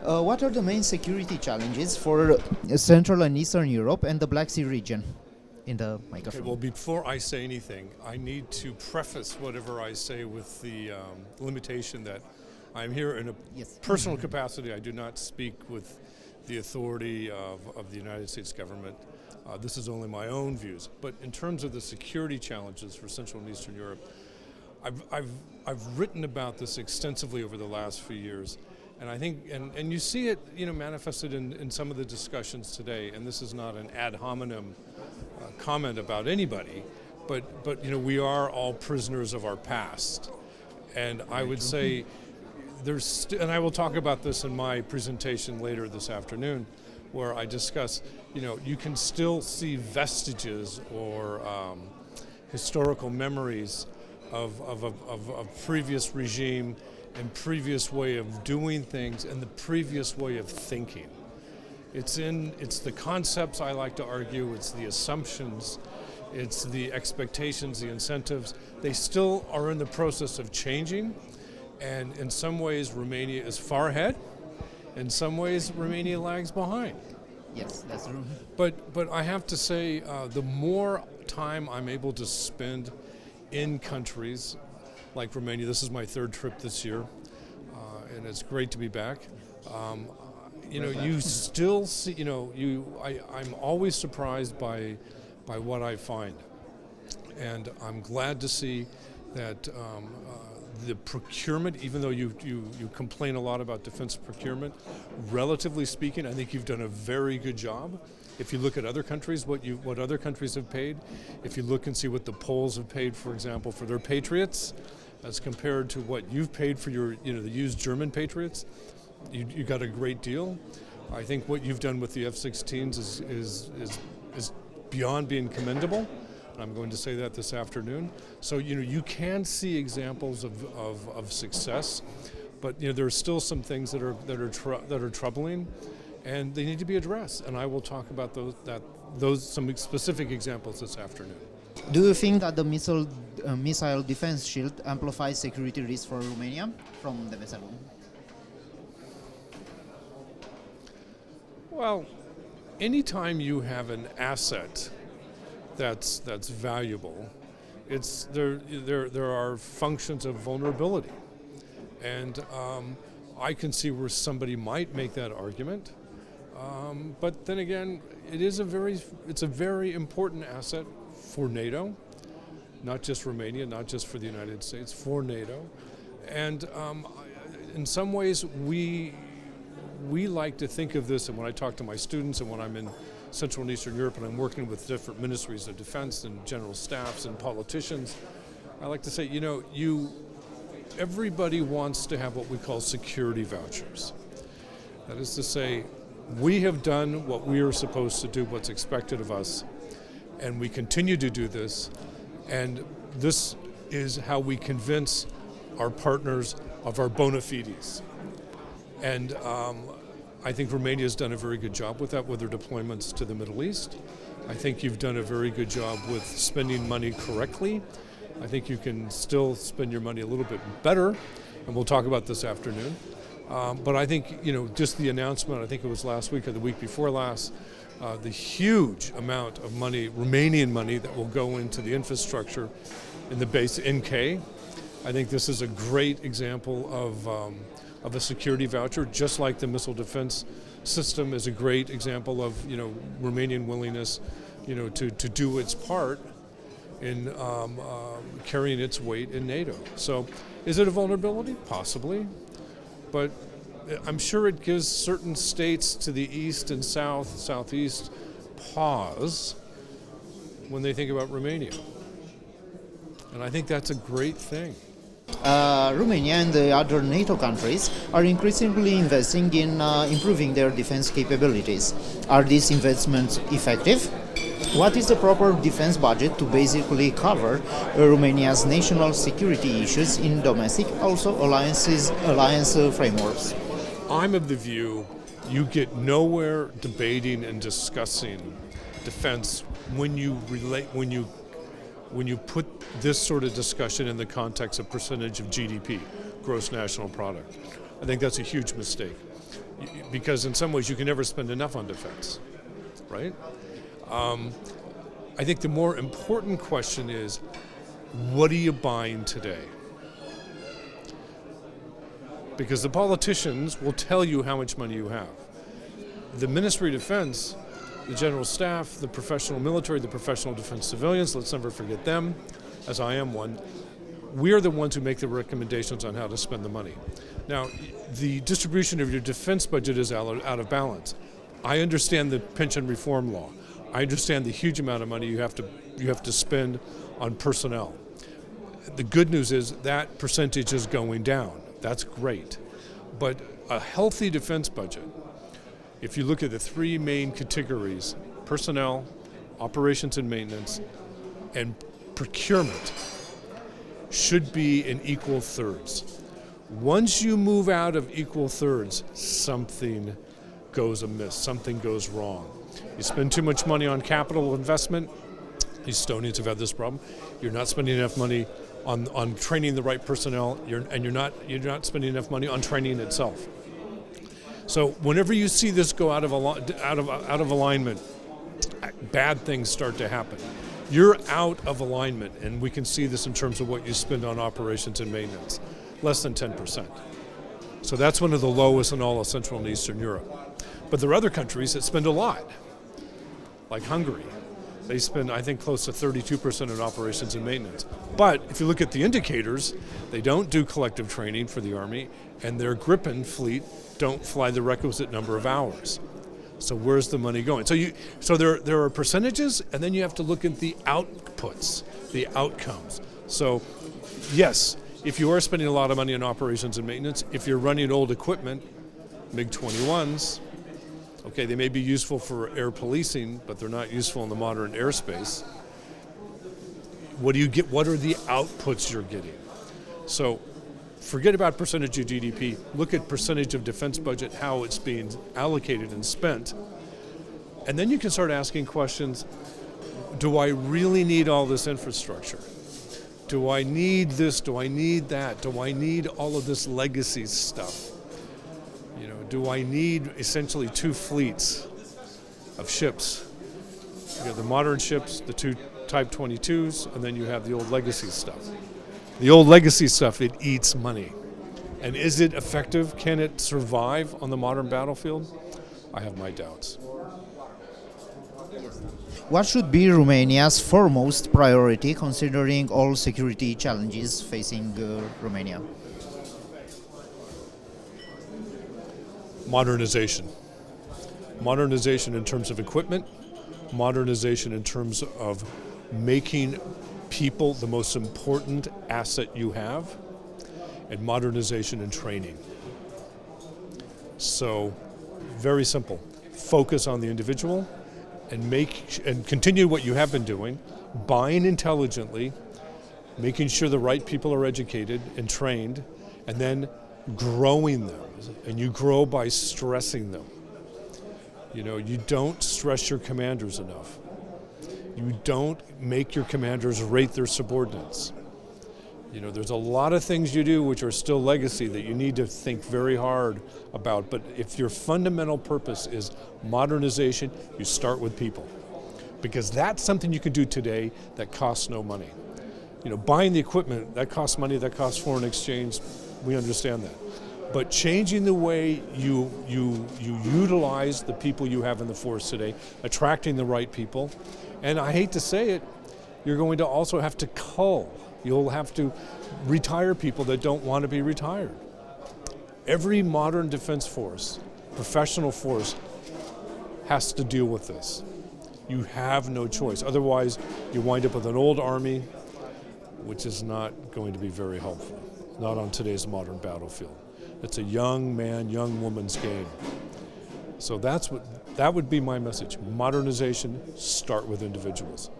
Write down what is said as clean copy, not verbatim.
What are the main security challenges for Central and Eastern Europe and the Black Sea region? In the microphone. Okay, well, before I say anything, I need to preface whatever I say with the limitation that I'm here in a personal capacity. I do not speak with the authority of the United States government. This is only my own views. But in terms of the security challenges for Central and Eastern Europe, I've written about this extensively over the last few years. And I think, and you see it, manifested in some of the discussions today. And this is not an ad hominem comment about anybody, but we are all prisoners of our past. And I would say and I will talk about this in my presentation later this afternoon, where I discuss, you can still see vestiges or historical memories of previous regime and previous way of doing things and the previous way of thinking. It's the concepts, I like to argue, it's the assumptions, it's the expectations, the incentives. They still are in the process of changing, and in some ways Romania is far ahead, in some ways Romania lags behind. Yes, that's true. But I have to say, the more time I'm able to spend in countries like Romania, this is my third trip this year, and it's great to be back. You still see, I'm always surprised by what I find. And I'm glad to see that the procurement, even though you complain a lot about defense procurement, relatively speaking, I think you've done a very good job. If you look at other countries, what other countries have paid, if you look and see what the Poles have paid, for example, for their Patriots, as compared to what you've paid for your, the used German Patriots, you got a great deal. I think what you've done with the F-16s is beyond being commendable. I'm going to say that this afternoon. So you can see examples of success, but there are still some things that are troubling, and they need to be addressed. And I will talk about those some specific examples this afternoon. Do you think that the missile defense shield amplifies security risks for Romania from the vessel? Well, anytime you have an asset that's valuable, there are functions of vulnerability, and I can see where somebody might make that argument. But then again, it's a very important asset for NATO, not just Romania, not just for the United States, for NATO. And in some ways, we like to think of this, and when I talk to my students and when I'm in Central and Eastern Europe and I'm working with different ministries of defense and general staffs and politicians, I like to say, everybody wants to have what we call security vouchers. That is to say, we have done what we are supposed to do, what's expected of us, and we continue to do this, and this is how we convince our partners of our bona fides. And I think Romania has done a very good job with that, with their deployments to the Middle East. I think you've done a very good job with spending money correctly. I think you can still spend your money a little bit better, and we'll talk about this afternoon. But I think, just the announcement, I think it was last week or the week before last, the huge amount of money, Romanian money, that will go into the infrastructure in the base NK. I think this is a great example of a security voucher, just like the missile defense system is a great example of Romanian willingness to do its part in carrying its weight in NATO. So is it a vulnerability? Possibly. But I'm sure it gives certain states to the east and southeast pause when they think about Romania. And I think that's a great thing. Romania and the other NATO countries are increasingly investing in improving their defense capabilities. Are these investments effective? What is the proper defense budget to basically cover Romania's national security issues in domestic, also alliance frameworks? I'm of the view you get nowhere debating and discussing defense when you put this sort of discussion in the context of percentage of GDP, gross national product. I think that's a huge mistake. because in some ways you can never spend enough on defense, right? I think the more important question is, what are you buying today? Because the politicians will tell you how much money you have. The Ministry of Defense, the General Staff, the professional military, the professional defense civilians, let's never forget them, as I am one, we are the ones who make the recommendations on how to spend the money. Now, the distribution of your defense budget is out of balance. I understand the pension reform law. I understand the huge amount of money you have to spend on personnel. The good news is that percentage is going down. That's great. But a healthy defense budget, if you look at the three main categories, personnel, operations and maintenance, and procurement, should be in equal thirds. Once you move out of equal thirds, something goes amiss, something goes wrong. You spend too much money on capital investment. Estonians have had this problem. You're not spending enough money on training the right personnel, and you're not spending enough money on training itself. So whenever you see this go out of alignment, bad things start to happen. You're out of alignment, and we can see this in terms of what you spend on operations and maintenance, less than 10%. So that's one of the lowest in all of Central and Eastern Europe. But there are other countries that spend a lot, like Hungary. They spend, I think, close to 32% on operations and maintenance. But if you look at the indicators, they don't do collective training for the Army, and their Gripen fleet don't fly the requisite number of hours. So where's the money going? So there are percentages, and then you have to look at the outputs, the outcomes. So yes, if you are spending a lot of money on operations and maintenance, if you're running old equipment, MiG-21s, okay, they may be useful for air policing, but they're not useful in the modern airspace. What do you get? What are the outputs you're getting? So forget about percentage of GDP. Look at percentage of defense budget, how it's being allocated and spent. And then you can start asking questions, do I really need all this infrastructure? Do I need this? Do I need that? Do I need all of this legacy stuff? You know, do I need essentially two fleets of ships? You have the modern ships, the two Type 22s, and then you have the old legacy stuff. The old legacy stuff, it eats money. And is it effective? Can it survive on the modern battlefield? I have my doubts. What should be Romania's foremost priority considering all security challenges facing Romania? Modernization. Modernization in terms of equipment, modernization in terms of making people the most important asset you have, and modernization and training. So, very simple. Focus on the individual and continue what you have been doing, buying intelligently, making sure the right people are educated and trained, and then growing them. And you grow by stressing them. You know, you don't stress your commanders enough. You don't make your commanders rate their subordinates. You know, there's a lot of things you do which are still legacy that you need to think very hard about. But if your fundamental purpose is modernization, you start with people. Because that's something you can do today that costs no money. You know, buying the equipment, that costs money, that costs foreign exchange, we understand that. But changing the way you utilize the people you have in the force today, attracting the right people, and I hate to say it, you're going to also have to cull. You'll have to retire people that don't want to be retired. Every modern defense force, professional force, has to deal with this. You have no choice. Otherwise, you wind up with an old army, which is not going to be very helpful, not on today's modern battlefield. It's a young man, young woman's game. So that would be my message. Modernization, start with individuals.